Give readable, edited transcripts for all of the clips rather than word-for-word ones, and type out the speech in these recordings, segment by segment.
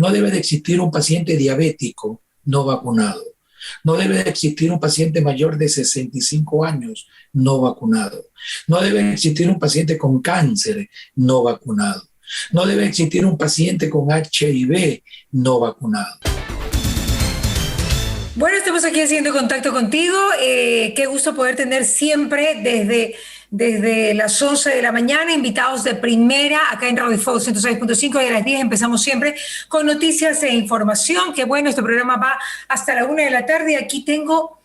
no debe de existir un paciente diabético no vacunado. No debe de existir un paciente mayor de 65 años no vacunado. No debe existir un paciente con cáncer no vacunado. No debe existir un paciente con HIV no vacunado. Bueno, estamos aquí haciendo contacto contigo. Qué gusto poder tener siempre desde las 11 de la mañana invitados de primera acá en Radio Fuego 106.5 y a las 10 empezamos siempre con noticias e información. Qué bueno, este programa va hasta la 1 de la tarde. Aquí tengo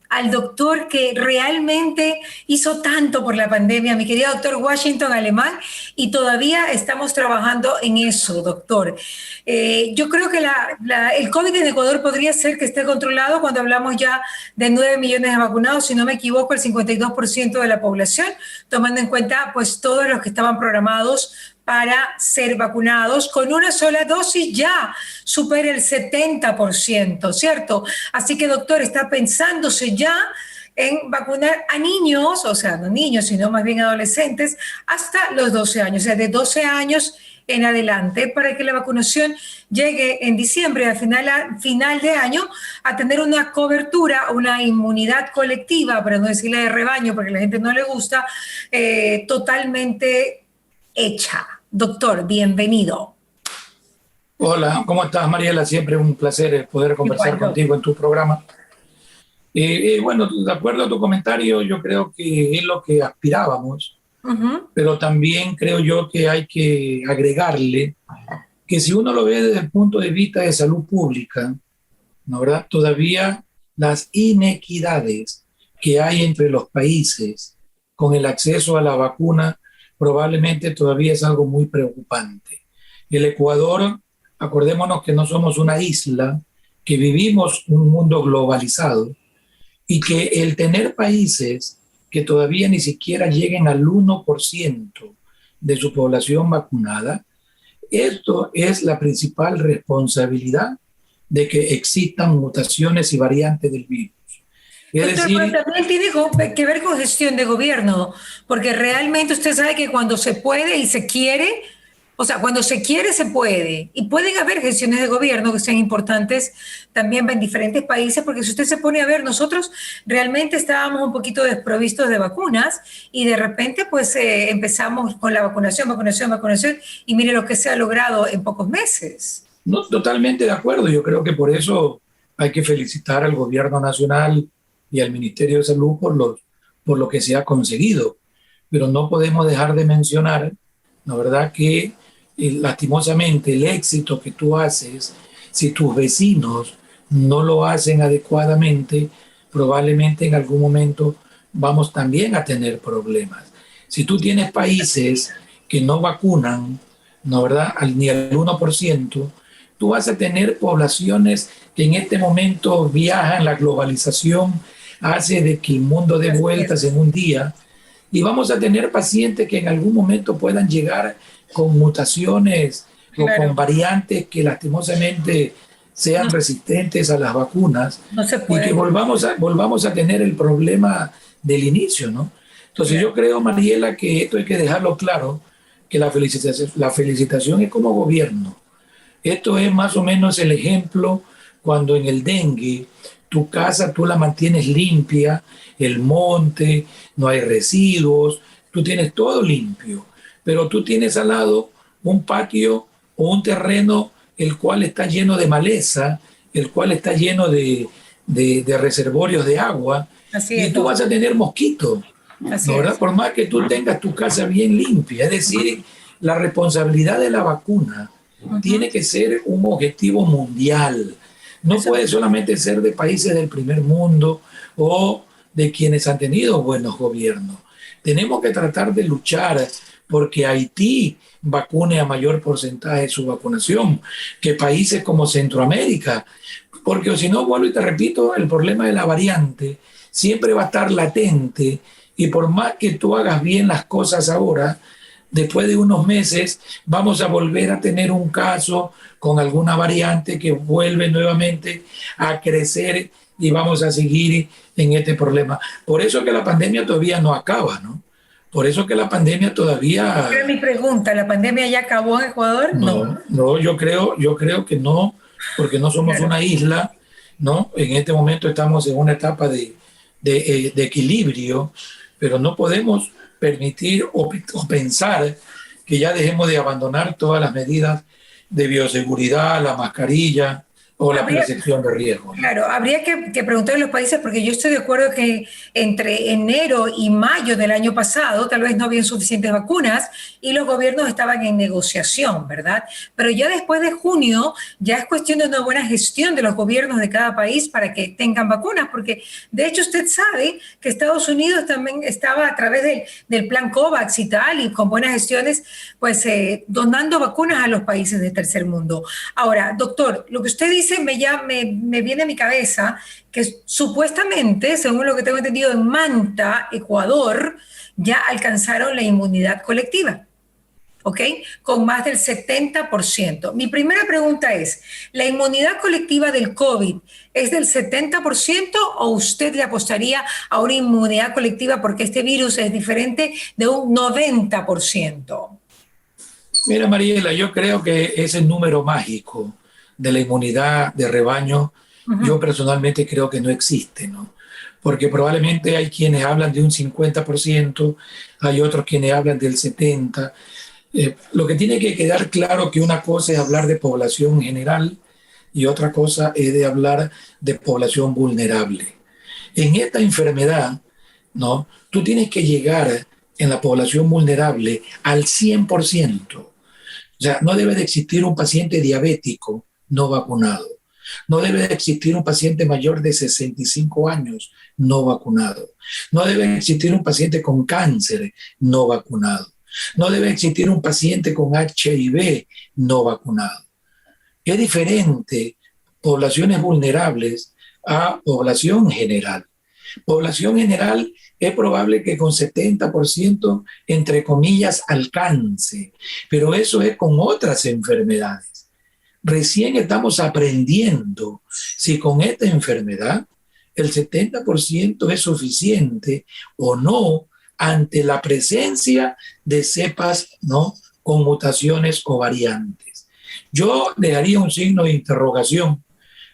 al doctor que realmente hizo tanto por la pandemia, mi querido doctor Washington Alemán, y todavía estamos trabajando en eso, doctor. Yo creo que el COVID en Ecuador podría ser que esté controlado cuando hablamos ya de 9 millones de vacunados, si no me equivoco, el 52% de la población, tomando en cuenta pues todos los que estaban programados para ser vacunados con una sola dosis ya supera el 70%, ¿cierto? Así que, doctor, está pensándose ya en vacunar a niños, o sea, no niños, sino más bien adolescentes, hasta los 12 años, o sea, de 12 años en adelante, para que la vacunación llegue en diciembre, a final de año, a tener una cobertura, una inmunidad colectiva, para no decirle de rebaño, porque a la gente no le gusta, totalmente hecha. Doctor, bienvenido. Hola, ¿cómo estás, Mariela? Siempre un placer poder conversar contigo en tu programa. Bueno, de acuerdo a tu comentario, yo creo que es lo que aspirábamos, pero también creo yo que hay que agregarle que si uno lo ve desde el punto de vista de salud pública, ¿no, verdad? Todavía las inequidades que hay entre los países con el acceso a la vacuna probablemente todavía es algo muy preocupante. El Ecuador, acordémonos que no somos una isla, que vivimos un mundo globalizado y que el tener países que todavía ni siquiera lleguen al 1% de su población vacunada, esto es la principal responsabilidad de que existan mutaciones y variantes del virus. Doctor, pero también tiene que ver con gestión de gobierno, porque realmente usted sabe que cuando se puede y se quiere, o sea, cuando se quiere se puede, y pueden haber gestiones de gobierno que sean importantes también en diferentes países, porque si usted se pone a ver, nosotros realmente estábamos un poquito desprovistos de vacunas y de repente pues empezamos con la vacunación, y mire lo que se ha logrado en pocos meses. No, totalmente de acuerdo, yo creo que por eso hay que felicitar al gobierno nacional y al Ministerio de Salud por lo que se ha conseguido. Pero no podemos dejar de mencionar, la verdad, que lastimosamente el éxito que tú haces, si tus vecinos no lo hacen adecuadamente, probablemente en algún momento vamos también a tener problemas. Si tú tienes países que no vacunan, ¿no, verdad?, ni al 1%, tú vas a tener poblaciones que en este momento viajan, la globalización hace de que el mundo dé vueltas en un día, y vamos a tener pacientes que en algún momento puedan llegar con mutaciones o con variantes que lastimosamente sean resistentes a las vacunas, y que volvamos a tener el problema del inicio, ¿no? Entonces yo creo, Mariela, que esto hay que dejarlo claro, que la felicitación es como gobierno. Esto es más o menos el ejemplo cuando en el dengue tu casa tú la mantienes limpia, el monte, no hay residuos, tú tienes todo limpio, pero tú tienes al lado un patio o un terreno el cual está lleno de maleza, el cual está lleno de reservorios de agua, y tú vas a tener mosquitos, ¿no, verdad? Por más que tú tengas tu casa bien limpia. Es decir, la responsabilidad de la vacuna tiene que ser un objetivo mundial. No puede solamente ser de países del primer mundo o de quienes han tenido buenos gobiernos. Tenemos que tratar de luchar porque Haití vacune a mayor porcentaje de su vacunación que países como Centroamérica, porque si no, vuelvo y te repito, el problema de la variante siempre va a estar latente, y por más que tú hagas bien las cosas ahora, después de unos meses vamos a volver a tener un caso con alguna variante que vuelve nuevamente a crecer y vamos a seguir en este problema. Por eso que la pandemia todavía no acaba, ¿no? Por eso que la pandemia todavía... Pero mi pregunta, ¿la pandemia ya acabó en Ecuador? No. No, yo creo que no, porque no somos Claro. una isla, ¿no? En este momento estamos en una etapa de equilibrio, pero no podemos permitir o pensar que ya dejemos de abandonar todas las medidas de bioseguridad, la mascarilla o la Habría, percepción de riesgo, ¿no? Claro, habría que preguntar a los países, porque yo estoy de acuerdo que entre enero y mayo del año pasado tal vez no habían suficientes vacunas y los gobiernos estaban en negociación, ¿verdad? Pero ya después de junio ya es cuestión de una buena gestión de los gobiernos de cada país para que tengan vacunas, porque de hecho usted sabe que Estados Unidos también estaba a través del plan COVAX y tal, y con buenas gestiones, pues donando vacunas a los países de tercer mundo. Ahora, doctor, lo que usted dice me viene a mi cabeza que supuestamente, según lo que tengo entendido, en Manta, Ecuador, ya alcanzaron la inmunidad colectiva, ¿ok? Con más del 70%. Mi primera pregunta es, ¿la inmunidad colectiva del COVID es del 70% o usted le apostaría a una inmunidad colectiva porque este virus es diferente de un 90%? Mira, Mariela, yo creo que ese número mágico de la inmunidad de rebaño, yo personalmente creo que no existe, ¿no? Porque probablemente hay quienes hablan de un 50%, hay otros quienes hablan del 70%. Lo que tiene que quedar claro que una cosa es hablar de población general y otra cosa es de hablar de población vulnerable. En esta enfermedad, ¿no? Tú tienes que llegar en la población vulnerable al 100%. O sea, no debe de existir un paciente diabético no vacunado. No debe de existir un paciente mayor de 65 años no vacunado. No debe existir un paciente con cáncer no vacunado. No debe existir un paciente con HIV no vacunado. Es diferente poblaciones vulnerables a población general. Población general es probable que con 70%, entre comillas, alcance, pero eso es con otras enfermedades. Recién estamos aprendiendo si con esta enfermedad el 70% es suficiente o no ante la presencia de cepas, ¿no?, con mutaciones o variantes. Yo le haría un signo de interrogación,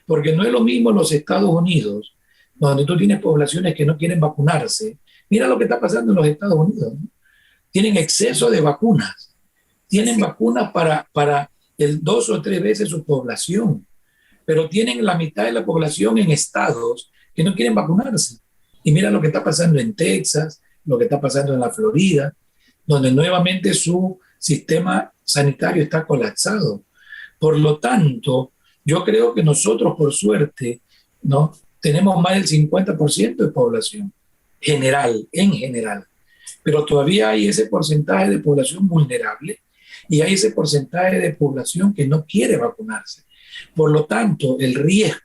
porque no es lo mismo los Estados Unidos, donde tú tienes poblaciones que no quieren vacunarse. Mira lo que está pasando en los Estados Unidos, ¿no? Tienen exceso de vacunas. Tienen Sí. vacunas para el 2 o 3 veces su población, pero tienen la mitad de la población en estados que no quieren vacunarse. Y mira lo que está pasando en Texas, lo que está pasando en la Florida, donde nuevamente su sistema sanitario está colapsado. Por lo tanto, yo creo que nosotros, por suerte, ¿no?, tenemos más del 50% de población general, en general, pero todavía hay ese porcentaje de población vulnerable y hay ese porcentaje de población que no quiere vacunarse. Por lo tanto, el riesgo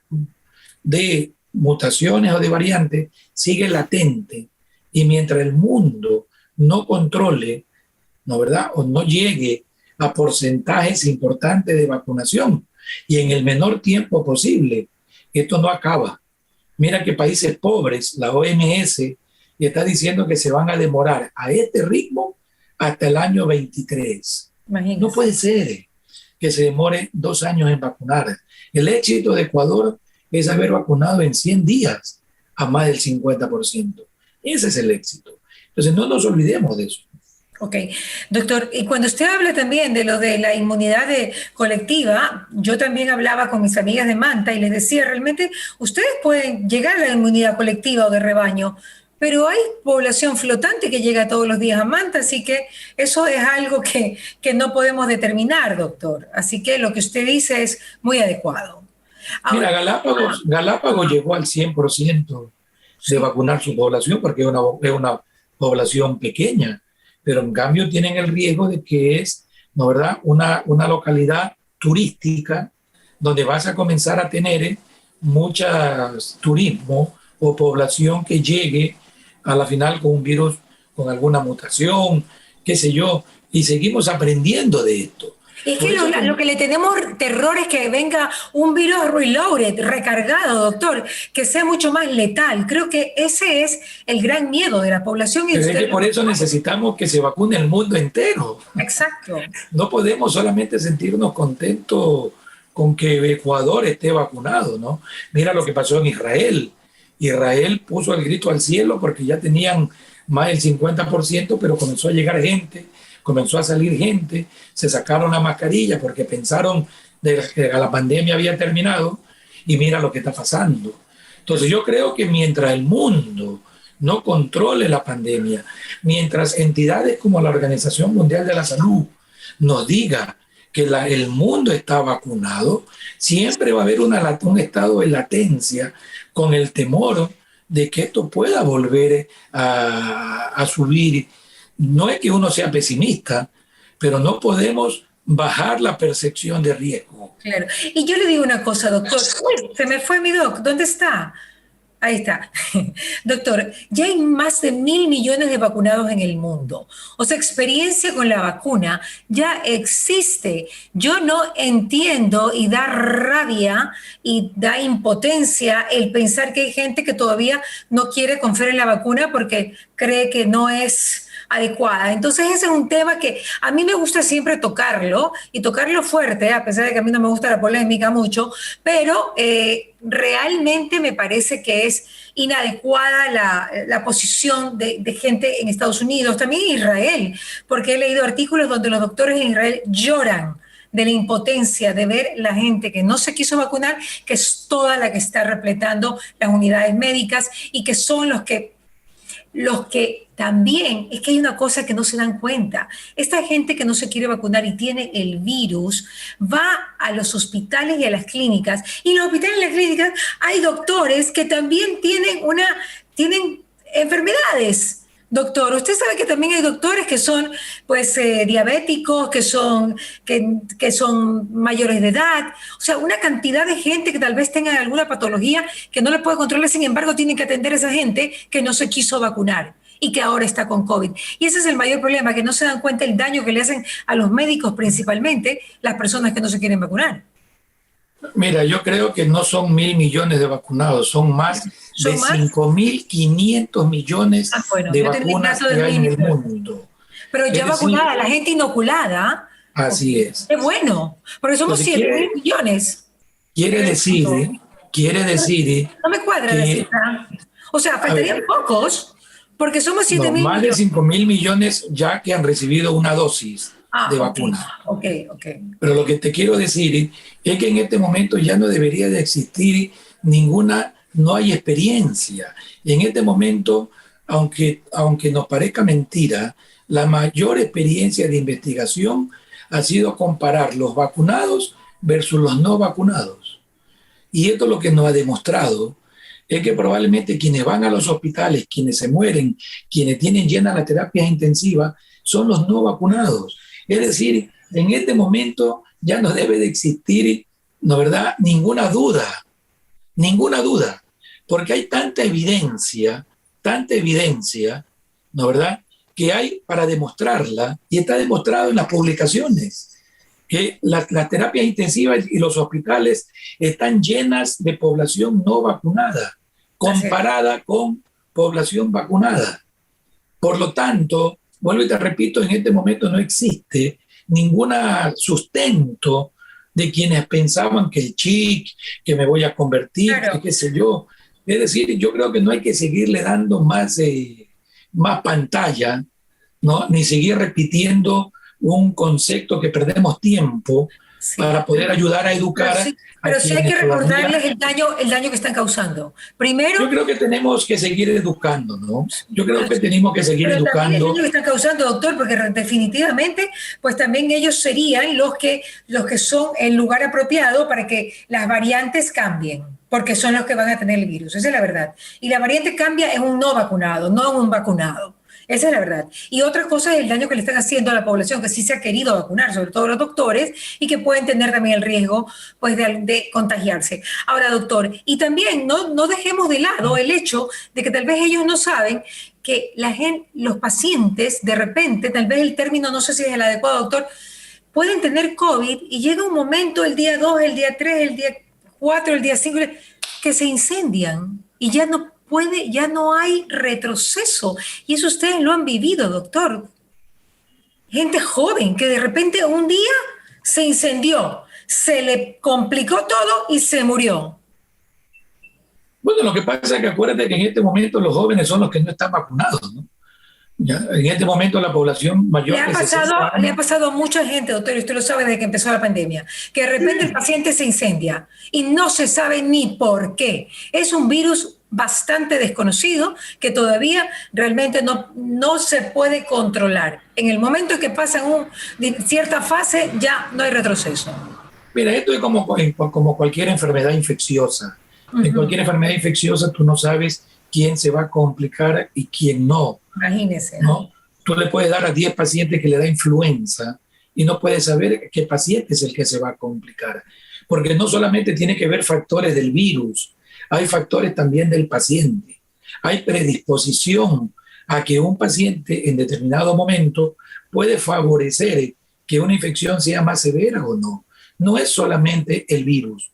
de mutaciones o de variantes sigue latente y mientras el mundo no controle, ¿no, verdad?, o no llegue a porcentajes importantes de vacunación y en el menor tiempo posible, esto no acaba. Mira que países pobres, la OMS está diciendo que se van a demorar a este ritmo hasta el año 23. Imagínese. No puede ser que se demore 2 años en vacunar. El éxito de Ecuador es haber vacunado en 100 días a más del 50%. Ese es el éxito. Entonces no nos olvidemos de eso. Ok, doctor, y cuando usted habla también de lo de la inmunidad colectiva, yo también hablaba con mis amigas de Manta y les decía, realmente ustedes pueden llegar a la inmunidad colectiva o de rebaño, pero hay población flotante que llega todos los días a Manta, así que eso es algo que no podemos determinar, doctor. Así que lo que usted dice es muy adecuado. Mira, Galápagos llegó al 100% de vacunar su población porque es una población pequeña, pero en cambio tienen el riesgo de que es, ¿no, verdad?, una localidad turística donde vas a comenzar a tener muchas turismo o población que llegue a la final con un virus, con alguna mutación, qué sé yo, y seguimos aprendiendo de esto. Es Por que eso lo que le tenemos terror es que venga un virus reloaded, recargado, doctor, que sea mucho más letal. Creo que ese es el gran miedo de la población y pero es usted que lo por eso sabe. necesitamos que se vacune el mundo entero. Exacto. No podemos solamente sentirnos contentos con que Ecuador esté vacunado, ¿no? Mira lo que pasó en Israel. Israel puso el grito al cielo porque ya tenían más del 50%, pero comenzó a llegar gente, comenzó a salir gente, se sacaron la mascarilla porque pensaron de que la pandemia había terminado y mira lo que está pasando. Entonces yo creo que mientras el mundo no controle la pandemia, mientras entidades como la Organización Mundial de la Salud nos diga que el mundo está vacunado, siempre va a haber un estado de latencia con el temor de que esto pueda volver a subir. No es que uno sea pesimista, pero no podemos bajar la percepción de riesgo. Claro. Y yo le digo una cosa, doctor. Uy, se me fue mi doc. ¿Dónde está? Ahí está. Doctor, ya hay más de 1.000 millones de vacunados en el mundo. O sea, experiencia con la vacuna ya existe. Yo no entiendo y da rabia y da impotencia el pensar que hay gente que todavía no quiere confiar en la vacuna porque cree que no es adecuada. Entonces ese es un tema que a mí me gusta siempre tocarlo y tocarlo fuerte, a pesar de que a mí no me gusta la polémica mucho, pero realmente me parece que es inadecuada la posición de gente en Estados Unidos, también en Israel, porque he leído artículos donde los doctores en Israel lloran de la impotencia de ver la gente que no se quiso vacunar, que es toda la que está repletando las unidades médicas y que son los que también, es que hay una cosa que no se dan cuenta. Esta gente que no se quiere vacunar y tiene el virus, va a los hospitales y a las clínicas. Y en los hospitales y las clínicas hay doctores que también tienen enfermedades. Doctor, usted sabe que también hay doctores que son pues diabéticos, que son mayores de edad, o sea, una cantidad de gente que tal vez tenga alguna patología que no le puede controlar, sin embargo tienen que atender a esa gente que no se quiso vacunar y que ahora está con COVID. Y ese es el mayor problema, que no se dan cuenta el daño que le hacen a los médicos, principalmente las personas que no se quieren vacunar. Mira, yo creo que no son 1.000 millones de vacunados, son más de ¿Son más? 5.500 millones Bueno, de yo tenía el vacunas dato de que hay en el 1.000 millones. mundo. Pero Es ya decir, vacunada, la gente inoculada, ok, así es. qué bueno, porque somos Entonces, 7.000 millones quiere en el decir, mundo. quiere decir No me cuadra la que, cifra. O sea, a ver, faltarían pocos, porque somos siete no, mil más de millones. 5.000 millones ya que han recibido una dosis de Ah, ok, vacuna. ok, ok. Pero lo que te quiero decir es que en este momento ya no debería de existir ninguna, no hay experiencia. Y en este momento, aunque nos parezca mentira, la mayor experiencia de investigación ha sido comparar los vacunados versus los no vacunados. Y esto lo que nos ha demostrado es que probablemente quienes van a los hospitales, quienes se mueren, quienes tienen llenas las terapias intensivas, son los no vacunados. Es decir, en este momento ya no debe de existir, ¿no verdad?, ninguna duda, porque hay tanta evidencia, ¿no verdad?, que hay para demostrarla y está demostrado en las publicaciones que las terapias intensivas y los hospitales están llenas de población no vacunada, comparada con población vacunada. Por lo tanto, vuelvo y te repito, en este momento no existe ningún sustento de quienes pensaban que el chic, que me voy a convertir, que Claro. qué sé yo. Es decir, yo creo que no hay que seguirle dando más pantalla, ¿no? Ni seguir repitiendo un concepto que perdemos tiempo Sí. para poder ayudar a Pero educar sí, a pero sí hay quienes que recordarles todavía. el daño que están causando. Primero, Yo creo que tenemos que seguir educando, ¿no? Yo creo pero, que tenemos que seguir pero también el daño educando. que están causando, doctor, porque definitivamente, pues también ellos serían los que son el lugar apropiado para que las variantes cambien, porque son los que van a tener el virus. Esa es la verdad. Y la variante cambia en un no vacunado, no en un vacunado. Esa es la verdad. Y otra cosa es el daño que le están haciendo a la población que sí se ha querido vacunar, sobre todo los doctores, y que pueden tener también el riesgo pues, de contagiarse. Ahora, doctor, y también no dejemos de lado el hecho de que tal vez ellos no saben que los pacientes, de repente, tal vez el término, no sé si es el adecuado, doctor, pueden tener COVID y llega un momento, el día 2, el día 3, el día 4, el día 5, que se incendian y ya no hay retroceso. Y eso ustedes lo han vivido, doctor. Gente joven que de repente un día se incendió, se le complicó todo y se murió. Bueno, lo que pasa es que acuérdate que en este momento los jóvenes son los que no están vacunados, ¿no? Ya, en este momento la población mayor Le ha pasado a mucha gente, doctor, y usted lo sabe desde que empezó la pandemia, que de repente el paciente se incendia y no se sabe ni por qué. Es un virus bastante desconocido que todavía realmente no se puede controlar. En el momento en que pasa en cierta fase, ya no hay retroceso. Mira, esto es como cualquier enfermedad infecciosa. En cualquier enfermedad infecciosa tú no sabes quién se va a complicar y quién no. Imagínese. ¿No? Tú le puedes dar a 10 pacientes que le da influenza y no puedes saber qué paciente es el que se va a complicar. Porque no solamente tiene que ver factores del virus, hay factores también del paciente. Hay predisposición a que un paciente en determinado momento puede favorecer que una infección sea más severa o no. No es solamente el virus.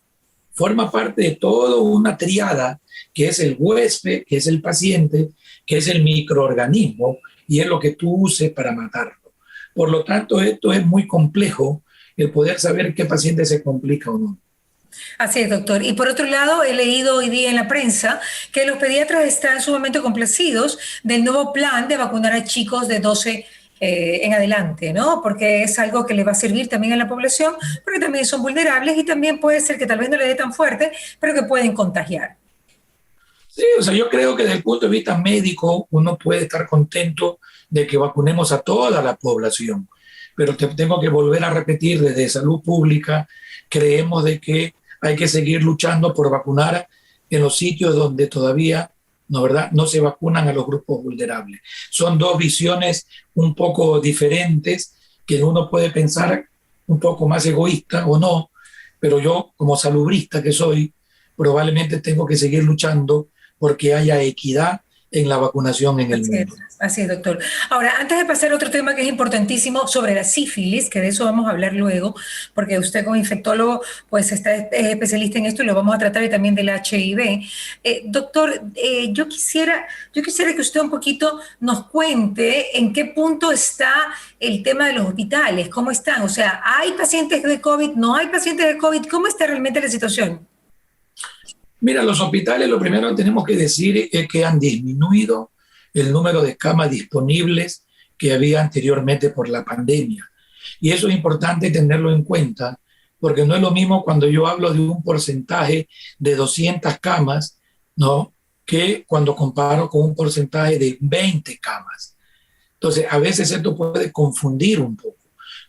Forma parte de toda una triada que es el huésped, que es el paciente, que es el microorganismo y es lo que tú uses para matarlo. Por lo tanto, esto es muy complejo, el poder saber qué paciente se complica o no. Así es, doctor. Y por otro lado, he leído hoy día en la prensa que los pediatras están sumamente complacidos del nuevo plan de vacunar a chicos de 12 en adelante, ¿no? Porque es algo que le va a servir también a la población, porque también son vulnerables y también puede ser que tal vez no le dé tan fuerte, pero que pueden contagiar. Sí, o sea, yo creo que desde el punto de vista médico uno puede estar contento de que vacunemos a toda la población, pero tengo que volver a repetir, desde salud pública creemos de que hay que seguir luchando por vacunar en los sitios donde todavía no se vacunan a los grupos vulnerables. Son dos visiones un poco diferentes que uno puede pensar un poco más egoísta o no, pero yo como salubrista que soy, probablemente tengo que seguir luchando porque haya equidad en la vacunación en el mundo. Así es, doctor. Ahora, antes de pasar a otro tema que es importantísimo sobre la sífilis, que de eso vamos a hablar luego, porque usted como infectólogo pues es especialista en esto y lo vamos a tratar, y también del HIV. Doctor, yo quisiera que usted un poquito nos cuente en qué punto está el tema de los hospitales, cómo están. O sea, ¿hay pacientes de COVID? ¿No hay pacientes de COVID? ¿Cómo está realmente la situación? Mira, los hospitales, lo primero que tenemos que decir es que han disminuido el número de camas disponibles que había anteriormente por la pandemia. Y eso es importante tenerlo en cuenta, porque no es lo mismo cuando yo hablo de un porcentaje de 200 camas, ¿no?, que cuando comparo con un porcentaje de 20 camas. Entonces, a veces esto puede confundir un poco.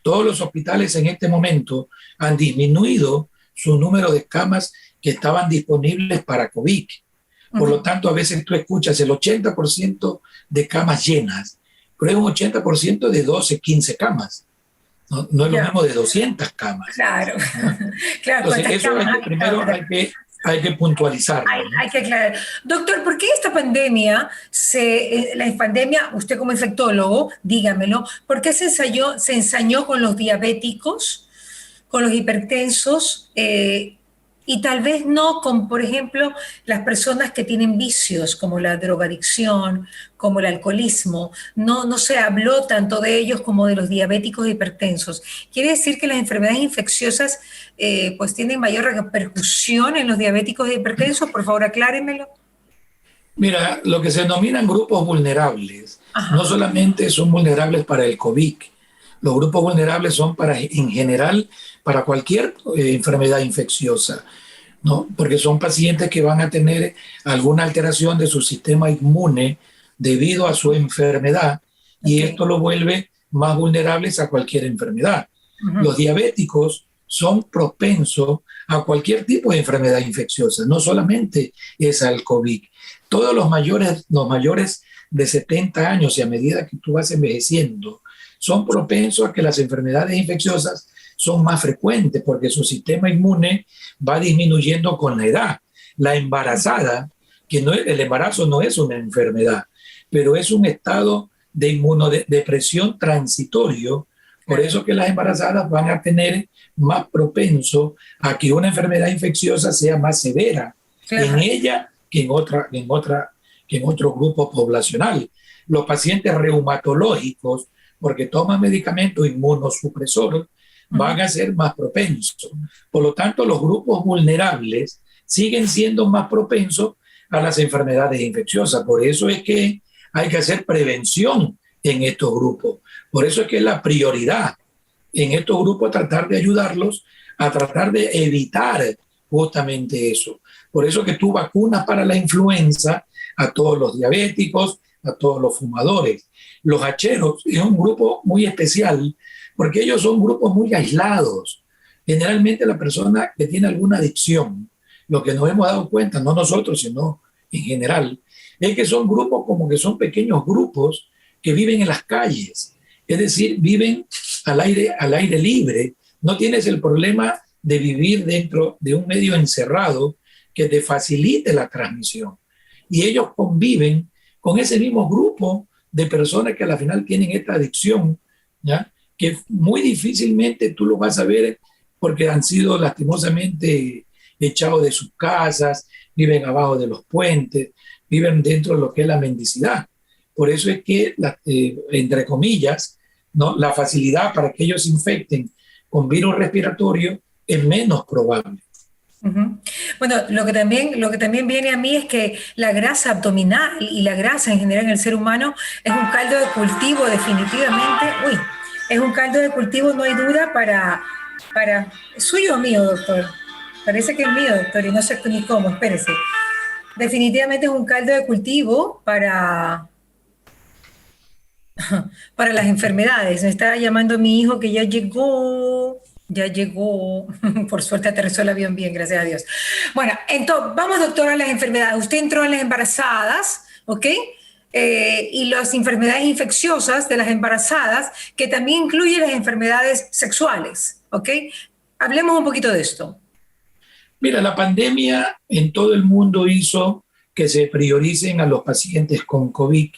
Todos los hospitales en este momento han disminuido su número de camas que estaban disponibles para COVID. Por lo tanto, a veces tú escuchas el 80% de camas llenas, pero es un 80% de 12, 15 camas. No es lo mismo de 200 camas. Claro, ¿no? claro. Entonces, eso primero hay que puntualizarlo. Hay que aclarar. Doctor, ¿por qué esta pandemia, usted como infectólogo, dígamelo, ¿por qué se ensañó con los diabéticos, con los hipertensos, y tal vez no con, por ejemplo, las personas que tienen vicios como la drogadicción, como el alcoholismo? No se habló tanto de ellos como de los diabéticos e hipertensos. ¿Quiere decir que las enfermedades infecciosas pues tienen mayor repercusión en los diabéticos e hipertensos? Por favor, aclárenmelo. Mira, lo que se denominan grupos vulnerables, no solamente son vulnerables para el COVID. Los grupos vulnerables son en general para cualquier enfermedad infecciosa, ¿no? Porque son pacientes que van a tener alguna alteración de su sistema inmune debido a su enfermedad, y esto lo vuelve más vulnerables a cualquier enfermedad. Los diabéticos son propensos a cualquier tipo de enfermedad infecciosa, no solamente es al COVID. Todos los mayores de 70 años, y a medida que tú vas envejeciendo, son propensos a que las enfermedades infecciosas son más frecuentes porque su sistema inmune va disminuyendo con la edad. La embarazada, el embarazo no es una enfermedad, pero es un estado de inmunodepresión transitorio Por eso que las embarazadas van a tener más propenso a que una enfermedad infecciosa sea más severa en ella que en otro grupo poblacional. Los pacientes reumatológicos, porque toman medicamentos inmunosupresores, van a ser más propensos. Por lo tanto, los grupos vulnerables siguen siendo más propensos a las enfermedades infecciosas. Por eso es que hay que hacer prevención en estos grupos. Por eso es que la prioridad en estos grupos es tratar de ayudarlos a tratar de evitar justamente eso. Por eso que tú vacunas para la influenza a todos los diabéticos, a todos los fumadores. Los hacheros es un grupo muy especial porque ellos son grupos muy aislados. Generalmente la persona que tiene alguna adicción, lo que nos hemos dado cuenta, no nosotros, sino en general, es que son grupos como que son pequeños grupos que viven en las calles, es decir, viven al aire libre. No tienes el problema de vivir dentro de un medio encerrado que te facilite la transmisión. Y ellos conviven con ese mismo grupo de personas que al final tienen esta adicción, ¿ya? Que muy difícilmente tú lo vas a ver porque han sido lastimosamente echados de sus casas, viven abajo de los puentes, viven dentro de lo que es la mendicidad. Por eso es que, entre comillas, ¿no?, la facilidad para que ellos se infecten con virus respiratorio es menos probable. Bueno, lo que también viene a mí es que la grasa abdominal y la grasa en general en el ser humano es un caldo de cultivo definitivamente. Es un caldo de cultivo, no hay duda, para ¿es suyo o mío, doctor? Parece que es mío, doctor, y no sé ni cómo, espérese. Definitivamente es un caldo de cultivo para las enfermedades. Me está llamando mi hijo que ya llegó. Por suerte aterrizó el avión bien, gracias a Dios. Bueno, entonces, vamos, doctora, a las enfermedades. Usted entró en las embarazadas, ¿ok? Y las enfermedades infecciosas de las embarazadas, que también incluyen las enfermedades sexuales, ¿ok? Hablemos un poquito de esto. Mira, la pandemia en todo el mundo hizo que se prioricen a los pacientes con COVID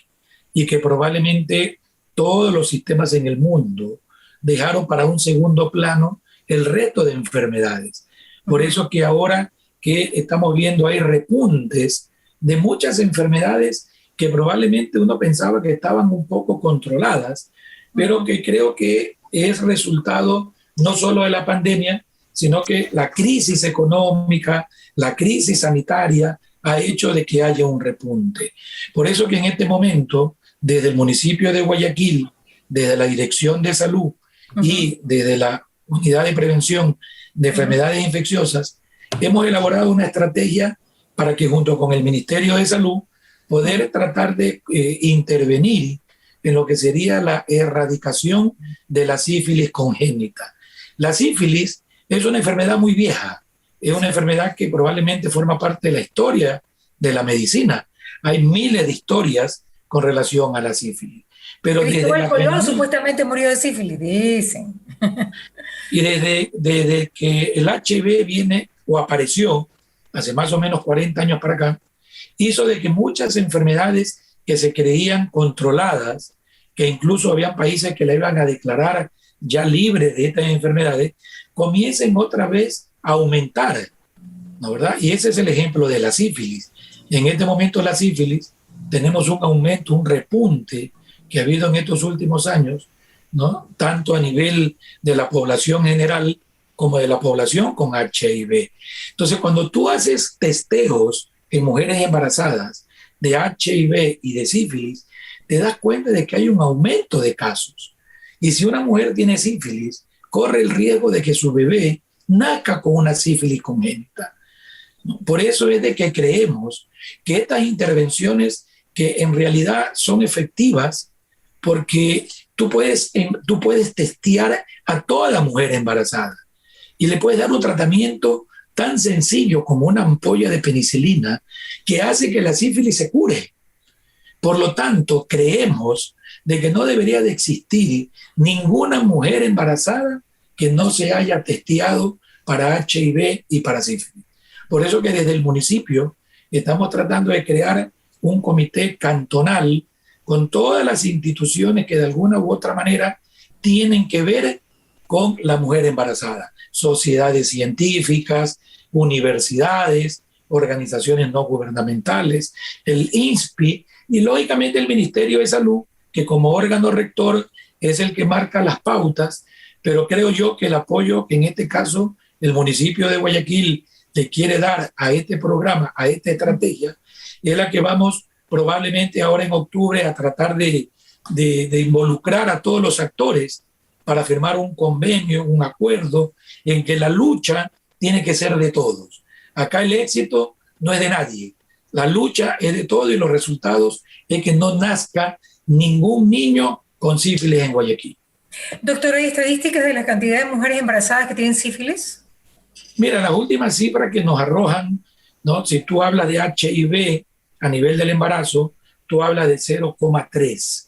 y que probablemente todos los sistemas en el mundo dejaron para un segundo plano el resto de enfermedades. Por eso que ahora que estamos viendo hay repuntes de muchas enfermedades que probablemente uno pensaba que estaban un poco controladas, pero que creo que es resultado no solo de la pandemia, sino que la crisis económica, la crisis sanitaria ha hecho de que haya un repunte. Por eso que en este momento, desde el municipio de Guayaquil, desde la Dirección de Salud y desde la Unidad de Prevención de Enfermedades Infecciosas, hemos elaborado una estrategia para que junto con el Ministerio de Salud poder tratar de intervenir en lo que sería la erradicación de la sífilis congénita. La sífilis es una enfermedad muy vieja, es una enfermedad que probablemente forma parte de la historia de la medicina. Hay miles de historias con relación a la sífilis. Pero Cristóbal Colón supuestamente murió de sífilis, dicen. Y desde que el HIV viene o apareció hace más o menos 40 años para acá, hizo de que muchas enfermedades que se creían controladas, que incluso había países que la iban a declarar ya libre de estas enfermedades, comiencen otra vez a aumentar, ¿no, verdad? Y ese es el ejemplo de la sífilis. En este momento la sífilis tenemos un aumento, un repunte que ha habido en estos últimos años, ¿no?, tanto a nivel de la población general como de la población con HIV. Entonces, cuando tú haces testeos en mujeres embarazadas de HIV y de sífilis, te das cuenta de que hay un aumento de casos. Y si una mujer tiene sífilis, corre el riesgo de que su bebé nazca con una sífilis congénita. Por eso es de que creemos que estas intervenciones, que en realidad son efectivas, porque tú puedes testear a toda la mujer embarazada y le puedes dar un tratamiento tan sencillo como una ampolla de penicilina que hace que la sífilis se cure. Por lo tanto, creemos de que no debería de existir ninguna mujer embarazada que no se haya testeado para HIV y para sífilis. Por eso que desde el municipio estamos tratando de crear un comité cantonal con todas las instituciones que de alguna u otra manera tienen que ver con la mujer embarazada. Sociedades científicas, universidades, organizaciones no gubernamentales, el INSPI y lógicamente el Ministerio de Salud, que como órgano rector es el que marca las pautas, pero creo yo que el apoyo que en este caso el municipio de Guayaquil le quiere dar a este programa, a esta estrategia, es la que vamos probablemente ahora en octubre a tratar de involucrar a todos los actores para firmar un convenio, un acuerdo en que la lucha tiene que ser de todos. Acá el éxito no es de nadie, la lucha es de todos y los resultados es que no nazca ningún niño con sífilis en Guayaquil. Doctor, ¿hay estadísticas de la cantidad de mujeres embarazadas que tienen sífilis? Mira, las últimas cifras que nos arrojan, ¿no? Si tú hablas de HIV a nivel del embarazo, tú hablas de 0,3.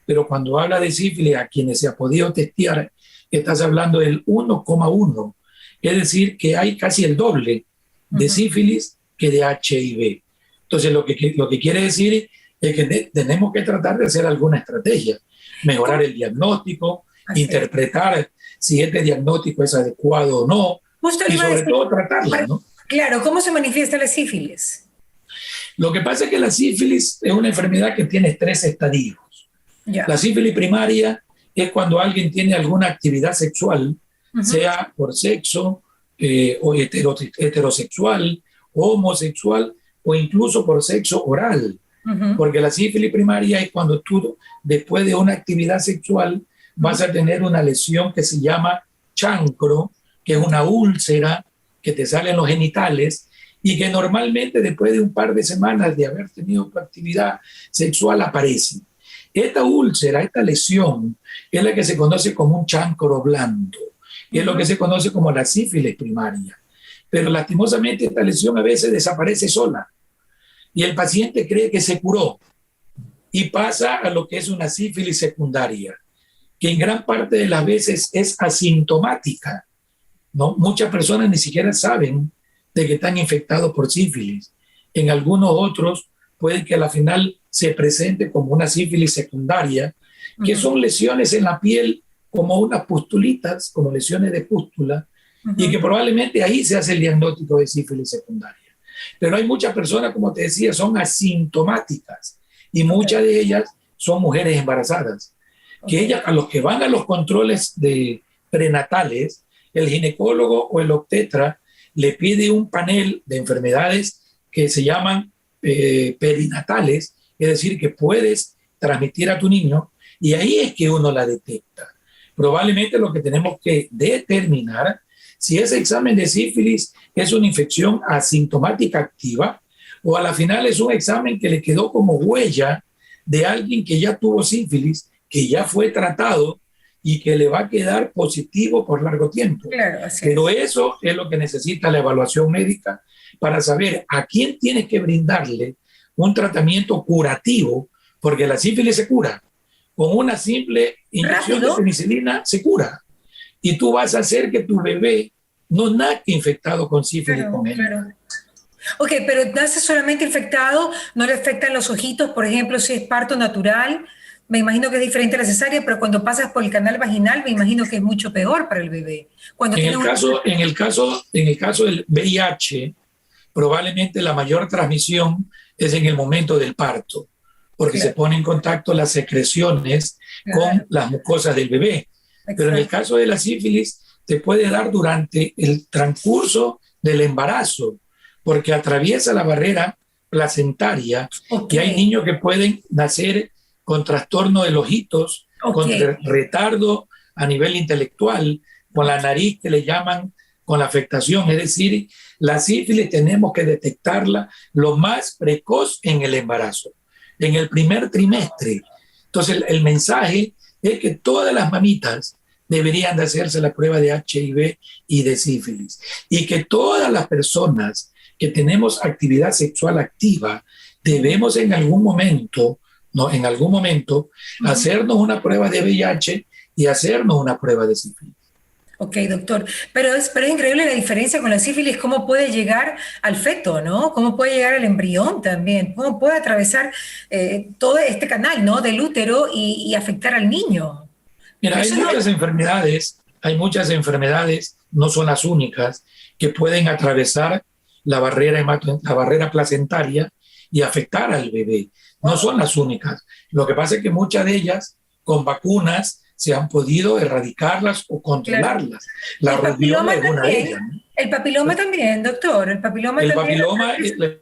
Pero cuando hablas de sífilis, a quienes se ha podido testear, estás hablando del 1,1. Es decir, que hay casi el doble de sífilis que de HIV. Entonces, lo que quiere decir es que tenemos que tratar de hacer alguna estrategia, mejorar el diagnóstico, interpretar si este diagnóstico es adecuado o no, y sobre todo tratarla, ¿no? Claro, ¿cómo se manifiesta la sífilis? Lo que pasa es que la sífilis es una enfermedad que tiene 3 estadios. Ya. La sífilis primaria es cuando alguien tiene alguna actividad sexual, sea por sexo, o heterosexual, homosexual, o incluso por sexo oral. Porque la sífilis primaria es cuando tú, después de una actividad sexual, vas a tener una lesión que se llama chancro, que es una úlcera que te sale en los genitales y que normalmente después de un par de semanas de haber tenido tu actividad sexual aparece. Esta úlcera, esta lesión, es la que se conoce como un chancro blando, es lo que se conoce como la sífilis primaria. Pero lastimosamente esta lesión a veces desaparece sola y el paciente cree que se curó y pasa a lo que es una sífilis secundaria, que en gran parte de las veces es asintomática, ¿no? Muchas personas ni siquiera saben de que están infectados por sífilis. En algunos otros puede que a la final se presente como una sífilis secundaria, que son lesiones en la piel como unas pustulitas, como lesiones de pústula, y que probablemente ahí se hace el diagnóstico de sífilis secundaria. Pero hay muchas personas, como te decía, son asintomáticas y muchas de ellas son mujeres embarazadas, que ellas, a los que van a los controles prenatales, el ginecólogo o el obstetra le pide un panel de enfermedades que se llaman perinatales, es decir, que puedes transmitir a tu niño, y ahí es que uno la detecta. Probablemente lo que tenemos que determinar si ese examen de sífilis es una infección asintomática activa o a la final es un examen que le quedó como huella de alguien que ya tuvo sífilis, que ya fue tratado y que le va a quedar positivo por largo tiempo. Claro, así Pero es. eso es lo que necesita la evaluación médica para saber a quién tiene que brindarle un tratamiento curativo, porque la sífilis se cura. Con una simple inyección de penicilina se cura. Y tú vas a hacer que tu bebé no nazca infectado con sífilis congénita. Claro. Ok, pero nace solamente infectado, no le afectan los ojitos, por ejemplo, si es parto natural. Me imagino que es diferente a la cesárea, pero cuando pasas por el canal vaginal, me imagino que es mucho peor para el bebé. Cuando en el caso del VIH, probablemente la mayor transmisión es en el momento del parto, porque se pone en contacto las secreciones con las mucosas del bebé. Pero en el caso de la sífilis, te puede dar durante el transcurso del embarazo, porque atraviesa la barrera placentaria y hay niños que pueden nacer con trastorno de los ojitos, con retardo a nivel intelectual, con la nariz que le llaman con la afectación. Es decir, la sífilis tenemos que detectarla lo más precoz en el embarazo, en el primer trimestre. Entonces el mensaje es que todas las mamitas deberían de hacerse la prueba de HIV y de sífilis, y que todas las personas que tenemos actividad sexual activa debemos en algún momento hacernos una prueba de VIH y hacernos una prueba de sífilis. Ok, doctor, pero es increíble la diferencia con la sífilis, cómo puede llegar al feto, ¿no? Cómo puede llegar al embrión también, cómo puede atravesar todo este canal, ¿no? Del útero y afectar al niño. Mira, hay muchas enfermedades, no son las únicas, que pueden atravesar la barrera placentaria y afectar al bebé. No son las únicas. Lo que pasa es que muchas de ellas, con vacunas, se han podido erradicarlas o controlarlas. La rubiola es una de ellas, ¿no? El papiloma también, doctor. El papiloma El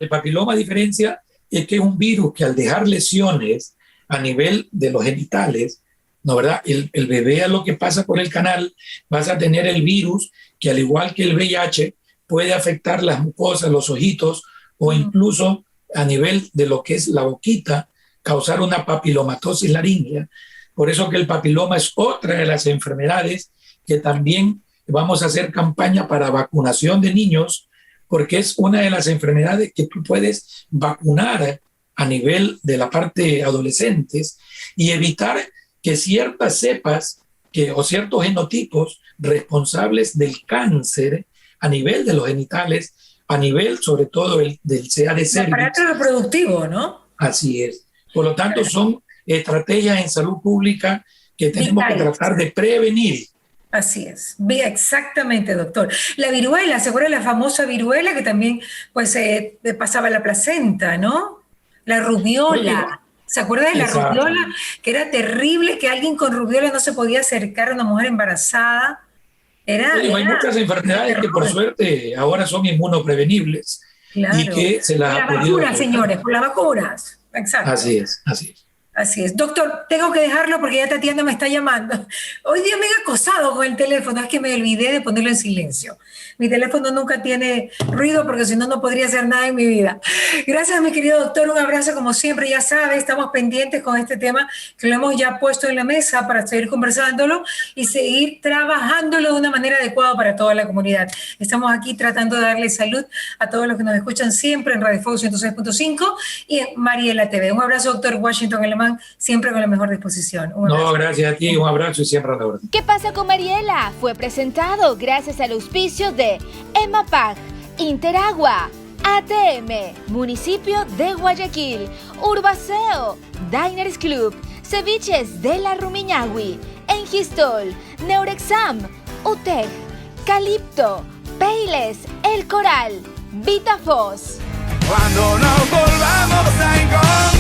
papiloma, a diferencia, es que es un virus que al dejar lesiones a nivel de los genitales, ¿no, verdad? El bebé, a lo que pasa por el canal, vas a tener el virus que, al igual que el VIH, puede afectar las mucosas, los ojitos, o incluso a nivel de lo que es la boquita, causar una papilomatosis laríngea. Por eso que el papiloma es otra de las enfermedades que también vamos a hacer campaña para vacunación de niños, porque es una de las enfermedades que tú puedes vacunar a nivel de la parte adolescentes y evitar que ciertas cepas o ciertos genotipos responsables del cáncer a nivel de los genitales, a nivel sobre todo del CA de cervix. El aparato reproductivo, ¿no? Así es. Por lo tanto, son estrategias en salud pública que tenemos que tratar de prevenir. Así es, exactamente, doctor. La viruela, ¿se acuerda de la famosa viruela que también pues pasaba la placenta, ¿no? La rubiola. ¿Se acuerda de la rubiola? Que era terrible, que alguien con rubiola no se podía acercar a una mujer embarazada. Hay muchas enfermedades que por suerte ahora son inmunoprevenibles. Claro. Y que se las ha podido... Por las vacunas, señores, por las vacunas. Exacto. Así es, así es. Así es. Doctor, tengo que dejarlo porque ya Tatiana me está llamando. Hoy día me he acosado con el teléfono, es que me olvidé de ponerlo en silencio. Mi teléfono nunca tiene ruido porque si no, no podría hacer nada en mi vida. Gracias, mi querido doctor. Un abrazo como siempre. Ya sabe, estamos pendientes con este tema que lo hemos ya puesto en la mesa para seguir conversándolo y seguir trabajándolo de una manera adecuada para toda la comunidad. Estamos aquí tratando de darle salud a todos los que nos escuchan siempre en Radio Fuego 106.5 y en Mariela TV. Un abrazo, doctor Washington Alemán, siempre con la mejor disposición. No, gracias a ti, un abrazo y siempre a la orden. ¿Qué pasa con Mariela? Fue presentado gracias al auspicio de EMAPAC, Interagua, ATM, Municipio de Guayaquil, Urbaceo, Diners Club, Ceviches de la Rumiñahui, Engistol, Neurexam, UTEC, Calipto, Peiles, El Coral, Vitafos. Cuando nos volvamos a encontrar.